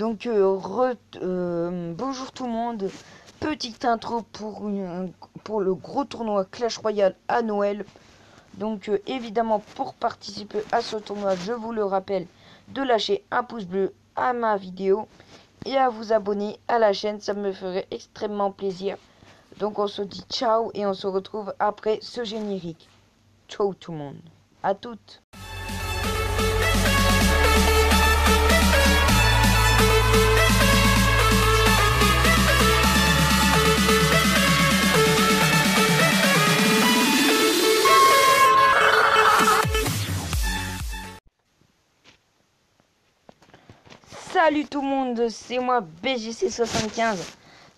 Donc, bonjour tout le monde. Petite intro pour le gros tournoi Clash Royale à Noël. Donc, évidemment, pour participer à ce tournoi, je vous le rappelle, de lâcher un pouce bleu à ma vidéo et à vous abonner à la chaîne. Ça me ferait extrêmement plaisir. Donc, on se dit ciao et on se retrouve après ce générique. Ciao tout le monde. À toutes. Salut tout le monde, c'est moi BGC75.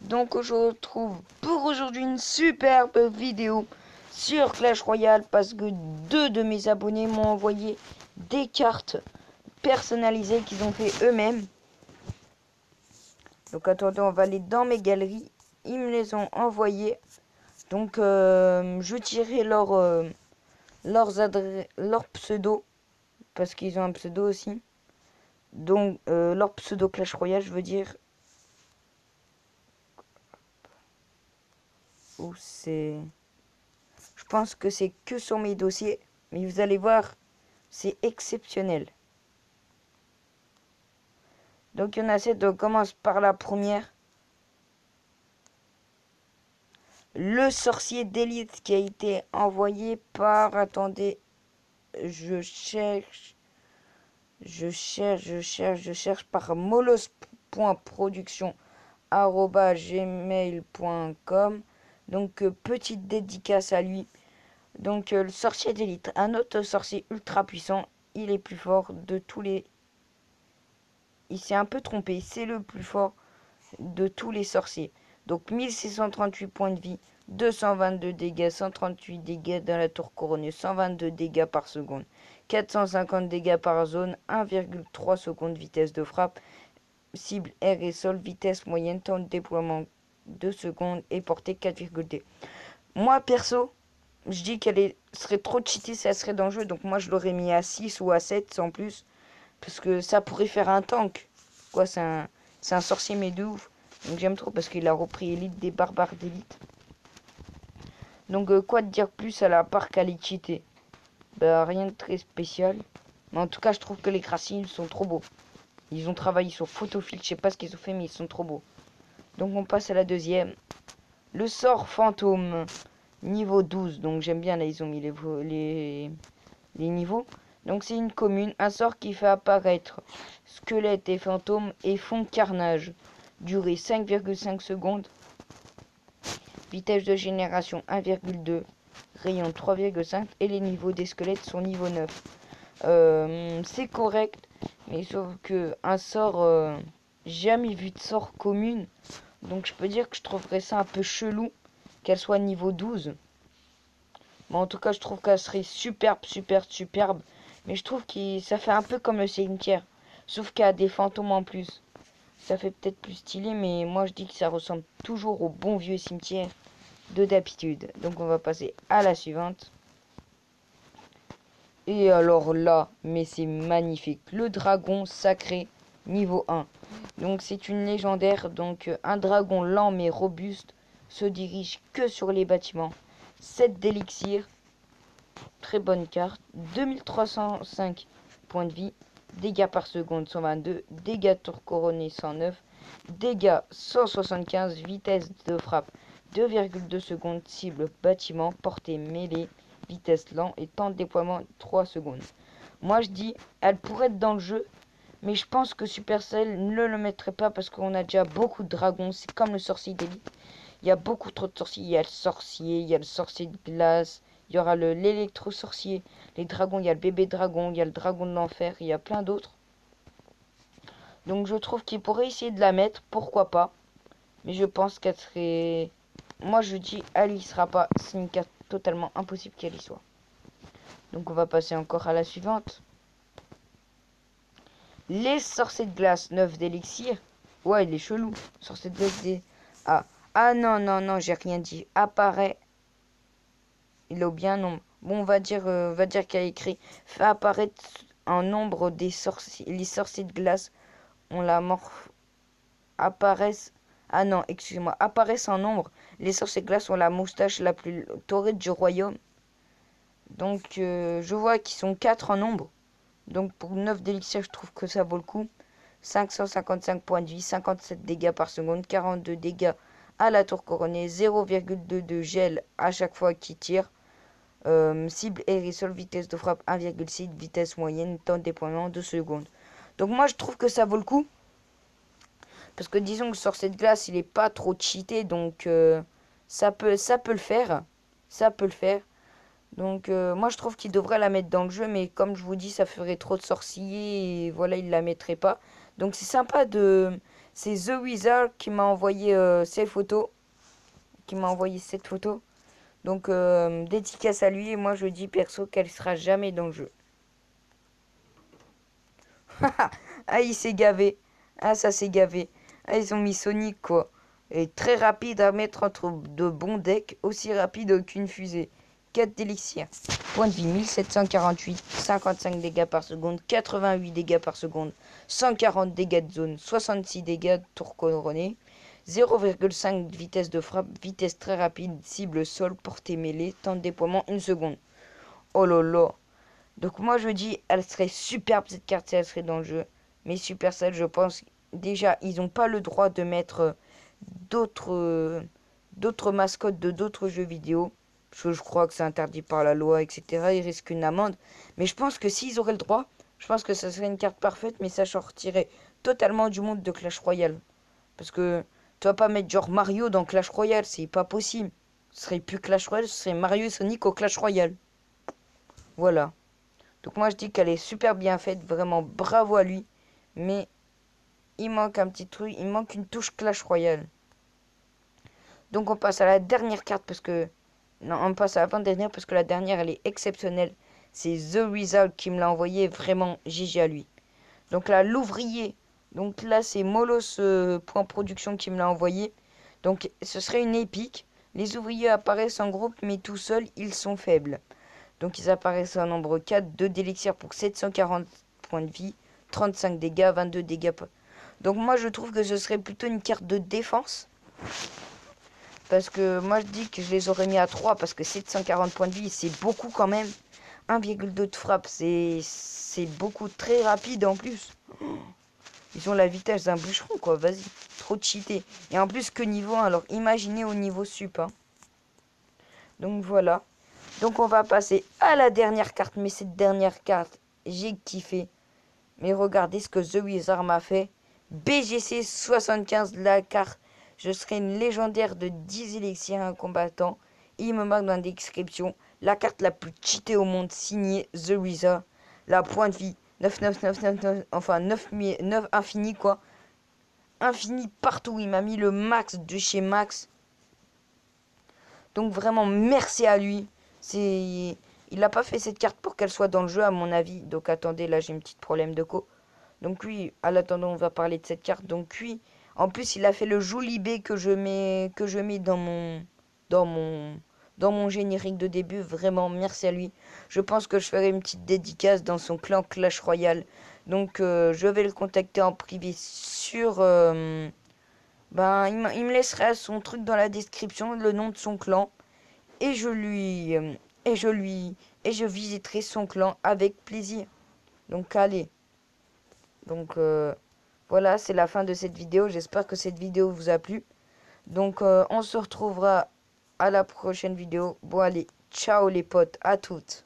Donc je retrouve pour aujourd'hui une superbe vidéo sur Clash Royale parce que deux de mes abonnés m'ont envoyé des cartes personnalisées qu'ils ont fait eux-mêmes. Donc attendez, on va aller dans mes galeries. Ils me les ont envoyées. Donc je tirerai leur pseudo parce qu'ils ont un pseudo aussi. Donc, leur pseudo Clash Royale, je veux dire. Où c'est. Je pense que c'est que sur mes dossiers. Mais vous allez voir, c'est exceptionnel. Donc, il y en a 7. On commence par la première. Le sorcier d'élite qui a été envoyé par. Attendez. Je cherche par molos.production@gmail.com. Donc petite dédicace à lui. Donc le sorcier d'élite, un autre sorcier ultra puissant. Il est plus fort de tous les. Il s'est un peu trompé. C'est le plus fort de tous les sorciers. Donc 1638 points de vie, 222 dégâts, 138 dégâts dans la tour couronnée, 122 dégâts par seconde, 450 dégâts par zone, 1,3 secondes vitesse de frappe, cible air et sol, vitesse moyenne, temps de déploiement 2 secondes et portée 4,2. Moi perso, je dis qu'elle serait trop cheatée si elle serait dans le jeu, donc moi je l'aurais mis à 6 ou à 7 sans plus, parce que ça pourrait faire un tank. Quoi, c'est un sorcier mais de ouf. Donc j'aime trop parce qu'il a repris élite des barbares d'élite. Donc quoi de dire plus à la part qu'elle est cheatée? Bah rien de très spécial. Mais en tout cas je trouve que les graphismes sont trop beaux. Ils ont travaillé sur Photofill, je sais pas ce qu'ils ont fait mais ils sont trop beaux. Donc on passe à la deuxième. Le sort fantôme. Niveau 12. Donc j'aime bien là ils ont mis les niveaux. Donc c'est une commune. Un sort qui fait apparaître squelette et fantôme et fond carnage. Durée 5,5 secondes. Vitesse de génération 1,2. Rayon 3,5. Et les niveaux des squelettes sont niveau 9. C'est correct. Mais sauf que un sort... jamais vu de sort commune. Donc je peux dire que je trouverais ça un peu chelou qu'elle soit niveau 12. Mais en tout cas je trouve qu'elle serait superbe. Mais je trouve que ça fait un peu comme le cimetière. Sauf qu'il y a des fantômes en plus. Ça fait peut-être plus stylé, mais moi je dis que ça ressemble toujours au bon vieux cimetière de d'habitude. Donc on va passer à la suivante. Et alors là, mais c'est magnifique. Le dragon sacré niveau 1. Donc c'est une légendaire. Donc un dragon lent mais robuste se dirige que sur les bâtiments. 7 d'élixir. Très bonne carte. 2305 points de vie. Dégâts par seconde 122, dégâts tour couronné 109, dégâts 175, vitesse de frappe 2,2 secondes, cible bâtiment, portée mêlée, vitesse lent et temps de déploiement 3 secondes. Moi je dis, elle pourrait être dans le jeu, mais je pense que Supercell ne le mettrait pas parce qu'on a déjà beaucoup de dragons, c'est comme le sorcier d'élite. Il y a beaucoup trop de sorciers, il y a le sorcier, il y a le sorcier de glace. Il y aura l'électro-sorcier, les dragons, il y a le bébé dragon, il y a le dragon de l'enfer, il y a plein d'autres. Donc je trouve qu'il pourrait essayer de la mettre, pourquoi pas. Mais je pense qu'elle serait... Moi je dis, elle y sera pas. C'est une carte totalement impossible qu'elle y soit. Donc on va passer encore à la suivante. Les sorciers de glace 9 d'élixir. Ouais, il est chelou. Sorcier de glace des... Ah non, j'ai rien dit. Apparaît... Il a bien un nombre. Bon, on va dire qu'il a écrit fait apparaître un nombre des sorciers. Les sorciers de glace ont la apparaissent... Ah non, excusez-moi. Apparaissent en nombre. Les sorciers de glace ont la moustache la plus torride du royaume. Donc, je vois qu'ils sont 4 en nombre. Donc, pour 9 d'élixir, je trouve que ça vaut le coup. 555 points de vie, 57 dégâts par seconde, 42 dégâts à la tour couronnée, 0,2 de gel à chaque fois qu'il tire. Cible aérosol, vitesse de frappe 1,6, vitesse moyenne, temps de déploiement 2 secondes. Donc moi je trouve que ça vaut le coup. Parce que disons que sorcier de glace il est pas trop cheaté. Donc ça peut le faire. Ça peut le faire. Donc moi je trouve qu'il devrait la mettre dans le jeu. Mais comme je vous dis ça ferait trop de sorciers. Et voilà il la mettrait pas. Donc c'est sympa de... C'est The Wizard qui m'a envoyé ces photos. Qui m'a envoyé cette photo. Donc, dédicace à lui. Et moi, je dis perso qu'elle sera jamais dans le jeu. Ah, il s'est gavé. Ah, ça s'est gavé. Ah, ils ont mis Sonic, quoi. Et très rapide à mettre entre de bons decks. Aussi rapide qu'une fusée. 4 d'élixir. Point de vie 1748. 55 dégâts par seconde. 88 dégâts par seconde. 140 dégâts de zone. 66 dégâts de tour couronné. 0,5 vitesse de frappe, vitesse très rapide, cible sol, portée mêlée, temps de déploiement 1 seconde. Oh là là. Donc moi je dis, elle serait superbe cette carte si elle serait dans le jeu. Mais Supercell, je pense, déjà, ils n'ont pas le droit de mettre d'autres mascottes de d'autres jeux vidéo. Parce que je crois que c'est interdit par la loi, etc. Ils risquent une amende. Mais je pense que s'ils auraient le droit, je pense que ça serait une carte parfaite, mais ça sortirait totalement du monde de Clash Royale. Parce que tu vas pas mettre genre Mario dans Clash Royale, c'est pas possible. Ce serait plus Clash Royale, ce serait Mario et Sonic au Clash Royale. Voilà. Donc moi je dis qu'elle est super bien faite, vraiment bravo à lui. Mais il manque un petit truc, il manque une touche Clash Royale. Donc on passe à la dernière carte parce que... Non, on passe à l'avant-dernière parce que la dernière elle est exceptionnelle. C'est The Wizard qui me l'a envoyé, vraiment GG à lui. Donc là, l'ouvrier. Donc là, c'est Molos Point Production qui me l'a envoyé. Donc ce serait une épique. Les ouvriers apparaissent en groupe, mais tout seuls, ils sont faibles. Donc ils apparaissent en nombre 4, 2 d'élixir pour 740 points de vie, 35 dégâts, 22 dégâts. Donc moi, je trouve que ce serait plutôt une carte de défense. Parce que moi, je dis que je les aurais mis à 3, parce que 740 points de vie, c'est beaucoup quand même. 1,2 de frappe, c'est beaucoup, très rapide en plus. Ils ont la vitesse d'un bûcheron, quoi. Vas-y, trop cheaté. Et en plus, que niveau 1. Alors, imaginez au niveau sup. Hein. Donc, voilà. Donc, on va passer à la dernière carte. Mais cette dernière carte, j'ai kiffé. Mais regardez ce que The Wizard m'a fait. BGC 75, la carte. Je serai une légendaire de 10 élixirs à un combattant. Il me marque dans la description. La carte la plus cheatée au monde, signée The Wizard. La point de vie. 9, 9, 9, 9, 9, enfin 9, 9 infini quoi. Infini partout, il m'a mis le max de chez Max. Donc vraiment merci à lui. Il n'a pas fait cette carte pour qu'elle soit dans le jeu à mon avis. Donc attendez, là j'ai un petit problème de co. Donc oui, à l'attendant on va parler de cette carte. Donc oui, en plus il a fait le joli B que je mets dans mon générique de début. Vraiment merci à lui. Je pense que je ferai une petite dédicace dans son clan Clash Royale. Donc je vais le contacter en privé sur... ben, il me laissera son truc dans la description, le nom de son clan. Et je visiterai son clan avec plaisir. Donc allez. Donc voilà, c'est la fin de cette vidéo. J'espère que cette vidéo vous a plu. Donc on se retrouvera à la prochaine vidéo. Bon allez, ciao les potes, à toutes.